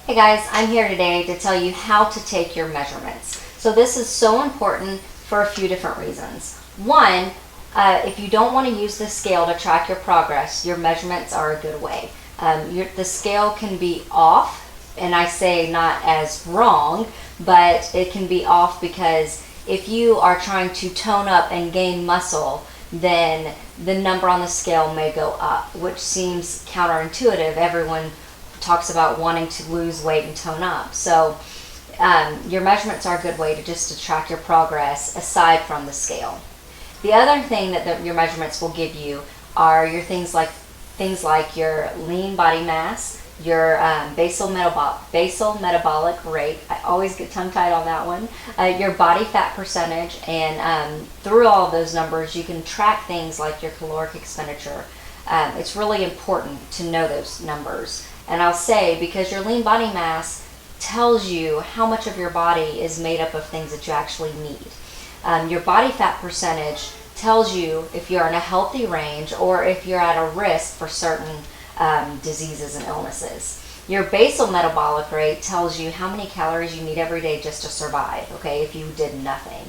Hey guys, I'm here today to tell you how to take your measurements. So this is so important for a few different reasons. One, if you don't want to use the scale to track your progress, your measurements are a good way. The scale can be off, and I say not as wrong, but it can be off because if you are trying to tone up and gain muscle, then the number on the scale may go up, which seems counterintuitive. Everyone talks about wanting to lose weight and tone up. So your measurements are a good way to track your progress aside from the scale. The other thing that your measurements will give you are your things like your lean body mass, your basal metabolic rate. I always get tongue-tied on that one. Your body fat percentage, and through all of those numbers, you can track things like your caloric expenditure. It's really important to know those numbers. And I'll say, because your lean body mass tells you how much of your body is made up of things that you actually need. Your body fat percentage tells you if you're in a healthy range or if you're at a risk for certain diseases and illnesses. Your basal metabolic rate tells you how many calories you need every day just to survive, okay, if you did nothing.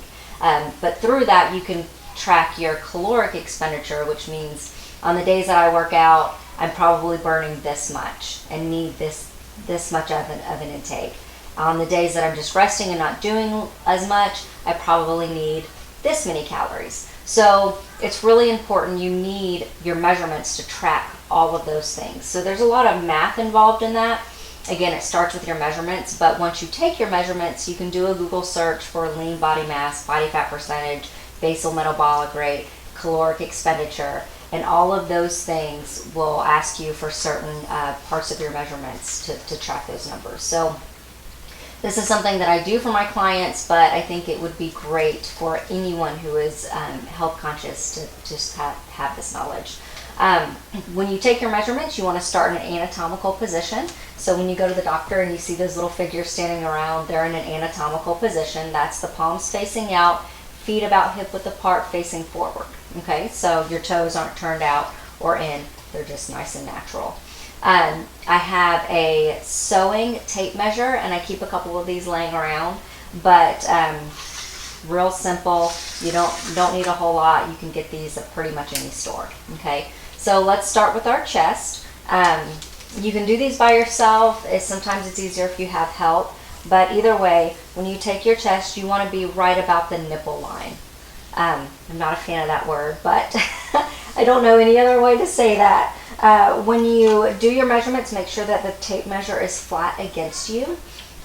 But through that, you can track your caloric expenditure, which means on the days that I work out, I'm probably burning this much and need this much of an intake. On the days that I'm just resting and not doing as much, I probably need this many calories. So it's really important. You need your measurements to track all of those things. So there's a lot of math involved in that. Again, it starts with your measurements, but once you take your measurements, you can do a Google search for lean body mass, body fat percentage, basal metabolic rate, caloric expenditure, and all of those things will ask you for certain parts of your measurements to track those numbers. So this is something that I do for my clients, but I think it would be great for anyone who is health conscious to just have this knowledge. When you take your measurements, you want to start in an anatomical position. So when you go to the doctor and you see those little figures standing around, they're in an anatomical position. That's the palms facing out, feet about hip width apart, facing forward. Okay, so your toes aren't turned out or in, they're just nice and natural. I have a sewing tape measure, and I keep a couple of these laying around, but real simple. You don't need a whole lot. You can get these at pretty much any store. Okay, so let's start with our chest. You can do these by yourself. Sometimes it's easier if you have help, but either way, when you take your chest, you want to be right about the nipple line. I'm not a fan of that word, but I don't know any other way to say that. When you do your measurements, make sure that the tape measure is flat against you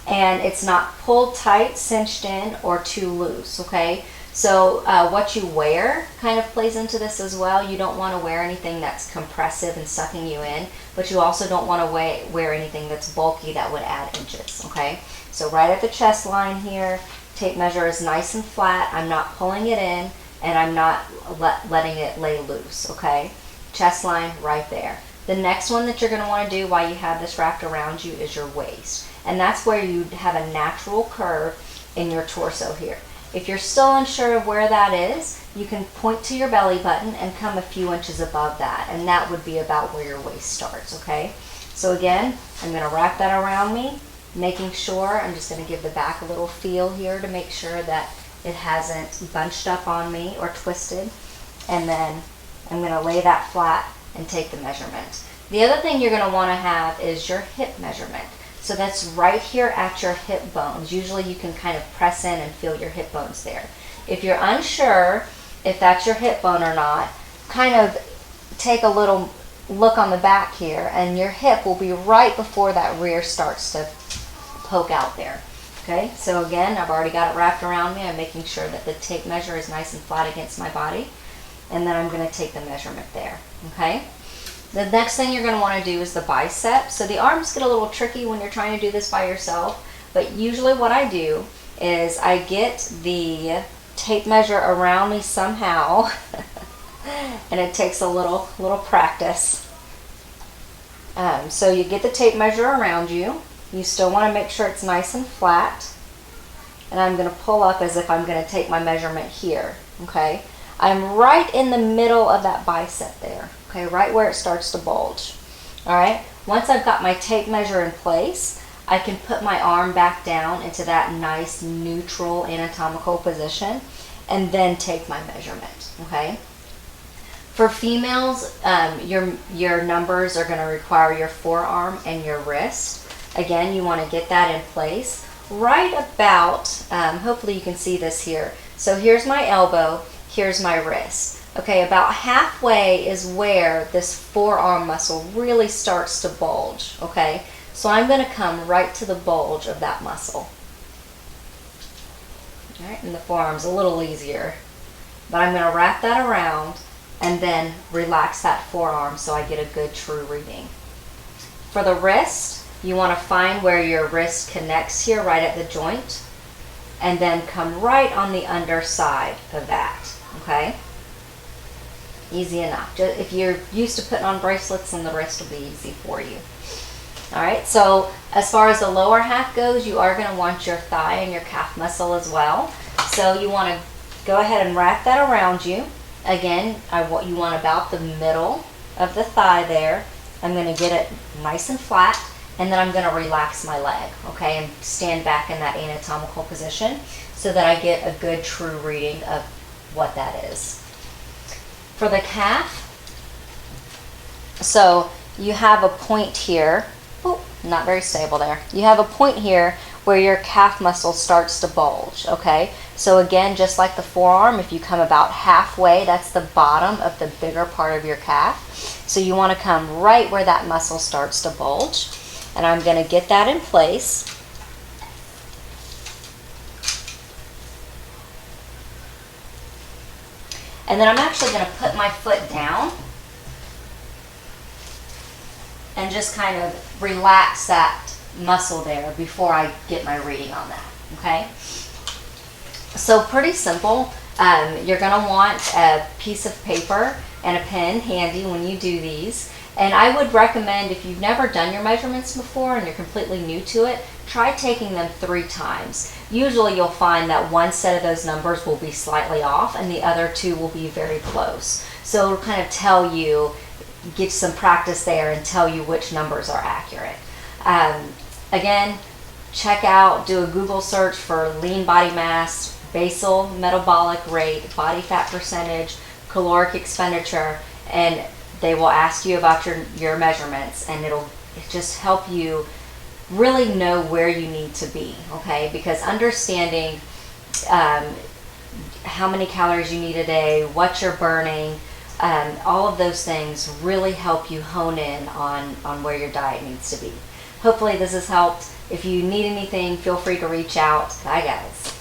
and it's not pulled tight, cinched in, or too loose, okay? So what you wear kind of plays into this as well. You don't want to wear anything that's compressive and sucking you in, but you also don't want to wear anything that's bulky that would add inches, okay? So right at the chest line here, tape measure is nice and flat. I'm not pulling it in, and I'm not letting it lay loose, okay? Chest line right there. The next one that you're going to want to do while you have this wrapped around you is your waist. And that's where you have a natural curve in your torso here. If you're still unsure of where that is, you can point to your belly button and come a few inches above that, and that would be about where your waist starts, okay? So again, I'm going to wrap that around me, making sure, I'm just going to give the back a little feel here to make sure that it hasn't bunched up on me or twisted. And then I'm going to lay that flat and take the measurement. The other thing you're going to want to have is your hip measurement. So that's right here at your hip bones. Usually you can kind of press in and feel your hip bones there. If you're unsure if that's your hip bone or not, kind of take a little look on the back here, and your hip will be right before that rear starts to poke out there. Okay, so again, I've already got it wrapped around me. I'm making sure that the tape measure is nice and flat against my body, and then I'm going to take the measurement there. Okay, the next thing you're going to want to do is the bicep. So the arms get a little tricky when you're trying to do this by yourself, but usually what I do is I get the tape measure around me somehow and it takes a little practice. So you get the tape measure around you. You still want to make sure it's nice and flat. And I'm going to pull up as if I'm going to take my measurement here. Okay, I'm right in the middle of that bicep there. Okay, right where it starts to bulge. All right, once I've got my tape measure in place, I can put my arm back down into that nice neutral anatomical position and then take my measurement, okay? For females, your numbers are going to require your forearm and your wrist. Again, you want to get that in place right about, hopefully you can see this here. So here's my elbow, here's my wrist. Okay, about halfway is where this forearm muscle really starts to bulge, okay? So I'm going to come right to the bulge of that muscle. All right, and the forearm's a little easier. But I'm going to wrap that around and then relax that forearm so I get a good true reading. For the wrist, you want to find where your wrist connects here right at the joint and then come right on the underside of that, okay? Easy enough. Just, if you're used to putting on bracelets, then the wrist will be easy for you. All right, so as far as the lower half goes, you are going to want your thigh and your calf muscle as well. So you want to go ahead and wrap that around you. Again, you want about the middle of the thigh there. I'm going to get it nice and flat, and then I'm going to relax my leg, okay, and stand back in that anatomical position so that I get a good true reading of what that is. For the calf, so you have a point here. Oh, not very stable there. You have a point here where your calf muscle starts to bulge, okay? So again, just like the forearm, if you come about halfway, that's the bottom of the bigger part of your calf. So you want to come right where that muscle starts to bulge. And I'm going to get that in place. And then I'm actually going to put my foot down and just kind of relax that muscle there before I get my reading on that, okay? So pretty simple. You're going to want a piece of paper and a pen handy when you do these. And I would recommend, if you've never done your measurements before and you're completely new to it, try taking them 3 times. Usually you'll find that one set of those numbers will be slightly off and the other 2 will be very close. So it'll kind of tell you, get some practice there and tell you which numbers are accurate. Again, check out, do a Google search for lean body mass, basal metabolic rate, body fat percentage, caloric expenditure, and they will ask you about your measurements, and it'll just help you really know where you need to be, okay? Because understanding how many calories you need a day, what you're burning, all of those things really help you hone in on where your diet needs to be. Hopefully this has helped. If you need anything, feel free to reach out. Bye guys.